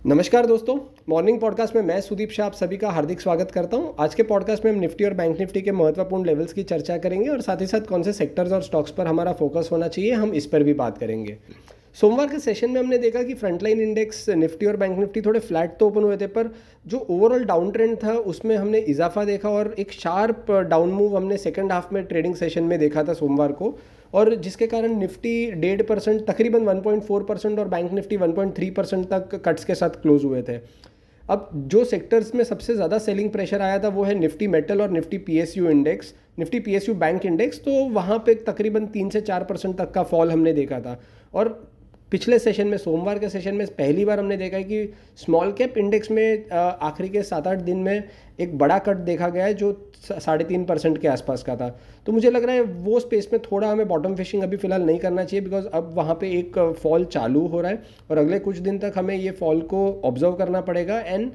नमस्कार दोस्तों, morning podcast में मैं सुदीप शाह आप सभी का हार्दिक स्वागत करता हूं। आज के पॉडकास्ट में हम निफ्टी और बैंक निफ्टी के महत्वपूर्ण लेवल्स की चर्चा करेंगे और साथ ही साथ कौन से सेक्टर्स और स्टॉक्स पर हमारा फोकस होना चाहिए, हम इस पर भी बात करेंगे। सोमवार के सेशन में हमने देखा कि फ्रंटलाइन इंडेक्स निफ्टी और बैंक निफ्टी थोड़े फ्लैट तो ओपन हुए थे, पर जो ओवरऑल डाउन ट्रेंड था उसमें हमने इजाफा देखा और एक शार्प डाउन मूव हमने सेकंड हाफ में ट्रेडिंग सेशन में देखा था सोमवार को, और जिसके कारण निफ्टी 1.5% तकरीबन 1.4% और बैंक निफ्टी 1.3% तक कट्स के साथ क्लोज हुए थे। अब जो सेक्टर्स में सबसे ज़्यादा सेलिंग प्रेशर आया था वो है निफ्टी मेटल और Nifty PSU index, Nifty PSU bank index, तो वहाँ पे तकरीबन 3 से 4% तक का फॉल हमने देखा था। और पिछले सेशन में, सोमवार के सेशन में पहली बार हमने देखा है कि स्मॉल कैप इंडेक्स में आखिरी के 7-8 दिन में एक बड़ा कट देखा गया है जो 3.5% के आसपास का था। तो मुझे लग रहा है वो स्पेस में थोड़ा हमें बॉटम फिशिंग अभी फिलहाल नहीं करना चाहिए, बिकॉज अब वहाँ पे एक फॉल चालू हो रहा है और अगले कुछ दिन तक हमें ये फॉल को ऑब्जर्व करना पड़ेगा। एंड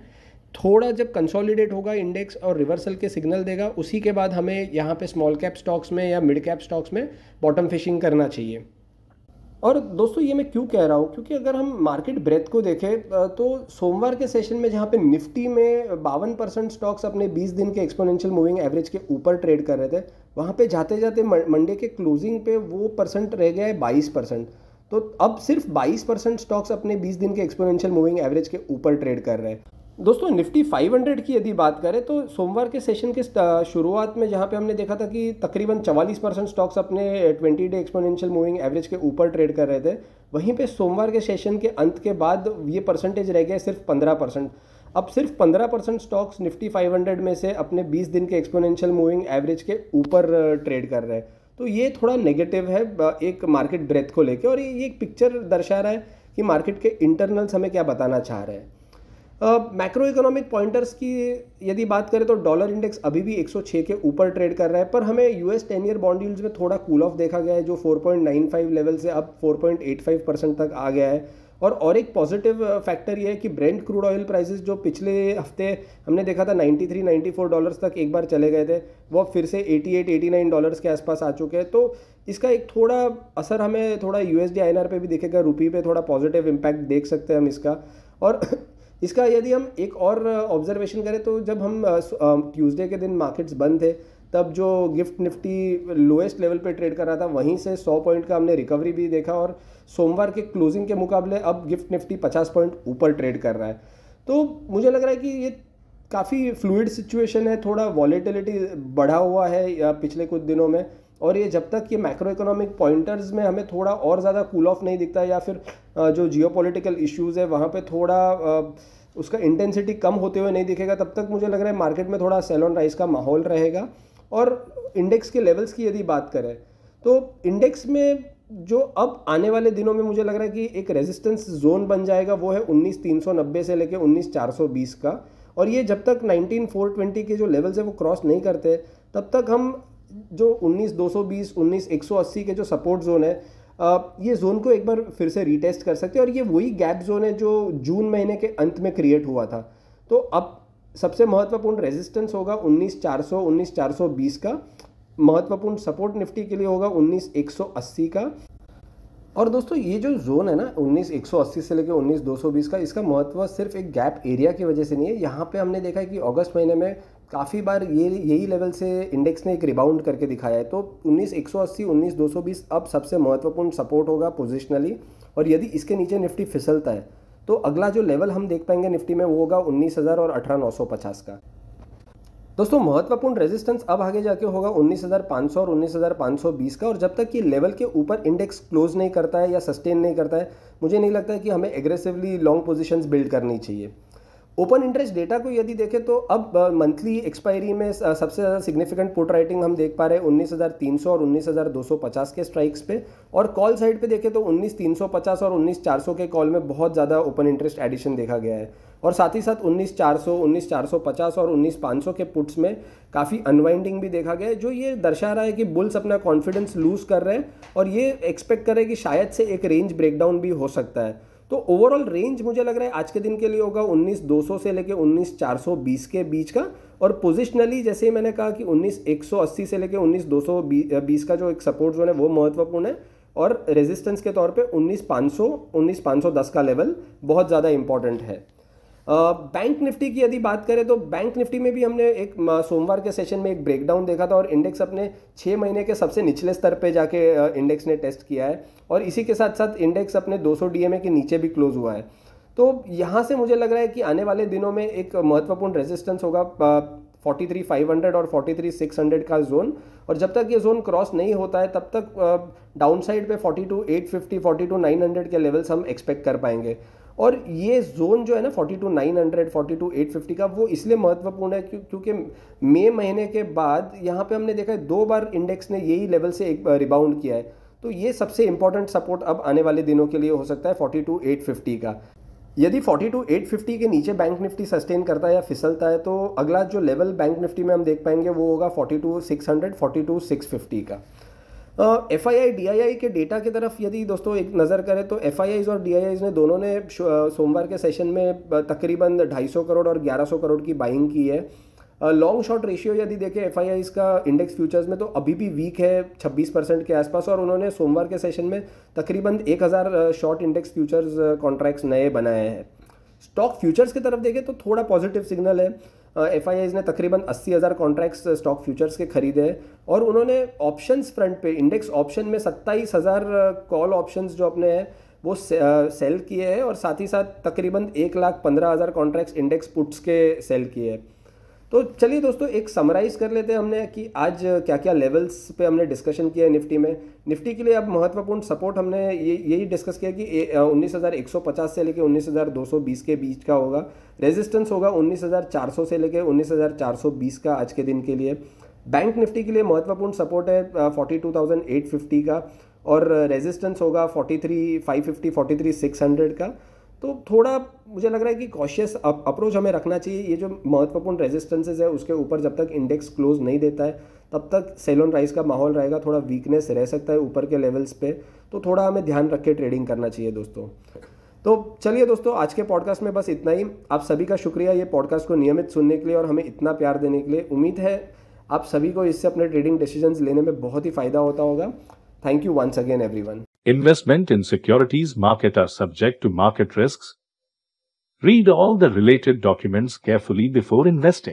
थोड़ा जब कंसोलिडेट होगा इंडेक्स और रिवर्सल के सिग्नल देगा, उसी के बाद हमें यहाँ पे स्मॉल कैप स्टॉक्स में या मिड कैप स्टॉक्स में बॉटम फिशिंग करना चाहिए। और दोस्तों ये मैं क्यों कह रहा हूँ, क्योंकि अगर हम मार्केट ब्रेथ को देखें तो सोमवार के सेशन में जहाँ पे निफ्टी में 52% स्टॉक्स अपने 20 दिन के एक्सपोनेंशियल मूविंग एवरेज के ऊपर ट्रेड कर रहे थे, वहाँ पे जाते जाते मंडे के क्लोजिंग पे वो परसेंट रह गया है 22%। तो अब सिर्फ 22% स्टॉक्स अपने 20 दिन के एक्सपोनेंशियल मूविंग एवरेज के ऊपर ट्रेड कर रहे हैं। दोस्तों निफ्टी 500 की यदि बात करें तो सोमवार के सेशन के शुरुआत में जहां पे हमने देखा था कि तकरीबन 44% स्टॉक्स अपने 20 डे एक्सपोनेंशियल मूविंग एवरेज के ऊपर ट्रेड कर रहे थे, वहीं पे सोमवार के सेशन के अंत के बाद ये परसेंटेज रह गया सिर्फ 15%। अब सिर्फ 15% स्टॉक्स निफ्टी 500 में से अपने 20 दिन के एक्सपोनेंशियल मूविंग एवरेज के ऊपर ट्रेड कर रहे हैं। तो ये थोड़ा नेगेटिव है एक मार्केट ब्रेथ को लेकर, और ये एक पिक्चर दर्शा रहा है कि मार्केट के इंटरनल्स हमें क्या बताना चाह रहे हैं। मैक्रो इकोनॉमिक पॉइंटर्स की यदि बात करें तो डॉलर इंडेक्स अभी भी 106 के ऊपर ट्रेड कर रहा है, पर हमें यूएस 10 ईयर बॉन्ड यील्ड्स में थोड़ा कूल ऑफ देखा गया है, जो 4.95 लेवल से अब 4.85% तक आ गया है। और एक पॉजिटिव फैक्टर ये है कि ब्रेंट क्रूड ऑयल प्राइसेस जो पिछले हफ्ते हमने देखा था $93-94 तक एक बार चले गए थे, वो अब फिर से $88-89 के आसपास आ चुके हैं। तो इसका एक थोड़ा असर हमें थोड़ा यूएसडी आईएनआर पे भी दिखेगा, रुपये पे थोड़ा पॉजिटिव इम्पैक्ट देख सकते हैं हम इसका। और इसका यदि हम एक और ऑब्जर्वेशन करें तो जब हम ट्यूसडे के दिन मार्केट्स बंद थे, तब जो गिफ्ट निफ्टी लोएस्ट लेवल पे ट्रेड कर रहा था, वहीं से 100 पॉइंट का हमने रिकवरी भी देखा, और सोमवार के क्लोजिंग के मुकाबले अब गिफ्ट निफ्टी 50 पॉइंट ऊपर ट्रेड कर रहा है। तो मुझे लग रहा है कि ये काफ़ी फ्लूइड सिचुएशन है, थोड़ा वॉलेटिलिटी बढ़ा हुआ है पिछले कुछ दिनों में, और ये जब तक ये मैक्रो इकोनॉमिक पॉइंटर्स में हमें थोड़ा और ज़्यादा कूल ऑफ नहीं दिखता, या फिर जो जियोपॉलिटिकल इश्यूज़ है वहाँ पे थोड़ा उसका इंटेंसिटी कम होते हुए नहीं दिखेगा, तब तक मुझे लग रहा है मार्केट में थोड़ा सेल ऑन राइज का माहौल रहेगा। और इंडेक्स के लेवल्स की यदि बात करें तो इंडेक्स में जो अब आने वाले दिनों में मुझे लग रहा है कि एक रेजिस्टेंस जोन बन जाएगा, वो है 19,390 से लेकर 19,420 का। और ये जब तक 19,420 के जो लेवल्स है वो क्रॉस नहीं करते, तब तक हम जो 19,220 19,180 के जो सपोर्ट जोन है, ये जोन को एक बार फिर से रीटेस्ट कर सकते हैं। और ये वही गैप जोन है जो जून महीने के अंत में क्रिएट हुआ था। तो अब सबसे महत्वपूर्ण रेजिस्टेंस होगा 19,400 19,420 का, महत्वपूर्ण सपोर्ट निफ्टी के लिए होगा 19,180 का। और दोस्तों ये जो जोन है ना 19,180 से लेकर 19,220 का, इसका महत्व सिर्फ एक गैप एरिया की वजह से नहीं है। यहाँ पे हमने देखा है कि अगस्त महीने में काफ़ी बार यही लेवल से इंडेक्स ने एक रिबाउंड करके दिखाया है। तो 19,180 19,220 अब सबसे महत्वपूर्ण सपोर्ट होगा पोजिशनली, और यदि इसके नीचे निफ्टी फिसलता है तो अगला जो लेवल हम देख पाएंगे निफ्टी में वो होगा 19,000 और 18,950 का। दोस्तों महत्वपूर्ण रेजिस्टेंस अब आगे जाके होगा 19,500 और 19,520 का, और जब तक ये लेवल के ऊपर इंडेक्स क्लोज नहीं करता है या सस्टेन नहीं करता है, मुझे नहीं लगता है कि हमें एग्रेसिवली लॉन्ग पोजीशंस बिल्ड करनी चाहिए। ओपन इंटरेस्ट डेटा को यदि देखें तो अब मंथली एक्सपायरी में सबसे ज़्यादा सिग्निफिकेंट पुट राइटिंग हम देख पा रहे हैं 19,300 और 19,250 के स्ट्राइक्स पे, और कॉल साइड पे देखें तो 19,350 और 19,400 के कॉल में बहुत ज़्यादा ओपन इंटरेस्ट एडिशन देखा गया है। और साथ ही साथ 19,400 19,450 और 19,500 के पुट्स में काफ़ी अनवाइंडिंग भी देखा गया है, जो ये दर्शा रहा है कि बुल्स अपना कॉन्फिडेंस लूज़ कर रहे हैं और ये एक्सपेक्ट कर रहे हैं कि शायद से एक रेंज ब्रेकडाउन भी हो सकता है। तो ओवरऑल रेंज मुझे लग रहा है आज के दिन के लिए होगा 19,200 से लेके 19,420 के बीच का, और पोजिशनली जैसे ही मैंने कहा कि 19,180 से लेके 19,220 का जो एक सपोर्ट जोन है वो महत्वपूर्ण है, और रेजिस्टेंस के तौर पे 19,500 19,510 का लेवल बहुत ज़्यादा इंपॉर्टेंट है। बैंक निफ्टी की यदि बात करें तो बैंक निफ्टी में भी हमने एक सोमवार के सेशन में एक ब्रेकडाउन देखा था और इंडेक्स अपने 6 महीने के सबसे निचले स्तर पे जाके इंडेक्स ने टेस्ट किया है और इसी के साथ साथ इंडेक्स अपने 200 डीएमए के नीचे भी क्लोज हुआ है। तो यहाँ से मुझे लग रहा है कि आने वाले दिनों में एक महत्वपूर्ण रेजिस्टेंस होगा 43,500 और 43,600 का जोन, और जब तक ये जोन क्रॉस नहीं होता है तब तक डाउन साइड पे 42,850 42,900 के लेवल्स हम एक्सपेक्ट कर पाएंगे। और ये जोन जो है ना 42,900 42,850 का, वो इसलिए महत्वपूर्ण है क्योंकि मई महीने के बाद यहाँ पे हमने देखा है 2 बार इंडेक्स ने यही लेवल से एक रिबाउंड किया है। तो ये सबसे इंपॉर्टेंट सपोर्ट अब आने वाले दिनों के लिए हो सकता है 42,850 का। यदि 42,850 के नीचे बैंक निफ्टी सस्टेन करता है या फिसलता है तो अगला जो लेवल बैंक निफ्टी में हम देख पाएंगे वो होगा 42,600 42,650 का। FII DII के डेटा की तरफ यदि दोस्तों एक नज़र करें तो FIIs और DIIs ने दोनों ने सोमवार के सेशन में तकरीबन 250 करोड़ और 1100 करोड़ की बाइंग की है। लॉन्ग शॉर्ट रेशियो यदि देखें FIIs का इंडेक्स फ्यूचर्स में तो अभी भी वीक है 26% के आसपास, और उन्होंने सोमवार के सेशन में तकरीबन 1000 शॉर्ट इंडेक्स फ्यूचर्स कॉन्ट्रैक्ट्स नए बनाए हैं। स्टॉक फ्यूचर्स की तरफ देखें तो थोड़ा पॉजिटिव सिग्नल है। FIIs ने तकरीबन 80,000 कॉन्ट्रैक्ट्स स्टॉक फ्यूचर्स के खरीदे हैं और उन्होंने ऑप्शंस फ्रंट पे इंडेक्स ऑप्शन में 27,000 कॉल ऑप्शंस जो अपने हैं वो सेल किए हैं और साथ ही साथ तकरीबन 1,15,000 कॉन्ट्रैक्ट्स इंडेक्स पुट्स के सेल किए हैं। तो चलिए दोस्तों एक समराइज़ कर लेते हैं हमने कि आज क्या क्या लेवल्स पे हमने डिस्कशन किया है निफ्टी में। निफ्टी के लिए अब महत्वपूर्ण सपोर्ट हमने यही डिस्कस किया कि 19,150 से लेकर 19,220 के बीच का होगा। रेजिस्टेंस होगा 19,400 से लेकर 19,420 का आज के दिन के लिए। बैंक निफ्टी के लिए महत्वपूर्ण सपोर्ट है 42,850 का और रेजिस्टेंस होगा 43,550 43,600 का। तो थोड़ा मुझे लग रहा है कि कॉशियस अप्रोच हमें रखना चाहिए। ये जो महत्वपूर्ण रेजिस्टेंसेज है उसके ऊपर जब तक इंडेक्स क्लोज नहीं देता है तब तक सेल ऑन राइज का माहौल रहेगा, थोड़ा वीकनेस रह सकता है ऊपर के लेवल्स पे, तो थोड़ा हमें ध्यान रख के ट्रेडिंग करना चाहिए दोस्तों। तो चलिए दोस्तों आज के पॉडकास्ट में बस इतना ही। आप सभी का शुक्रिया ये पॉडकास्ट को नियमित सुनने के लिए और हमें इतना प्यार देने के लिए। उम्मीद है आप सभी को इससे अपने ट्रेडिंग डिसीजंस लेने में बहुत ही फायदा होता होगा। Thank you once again, everyone. Investment in securities market are subject to market risks. Read all the related documents carefully before investing.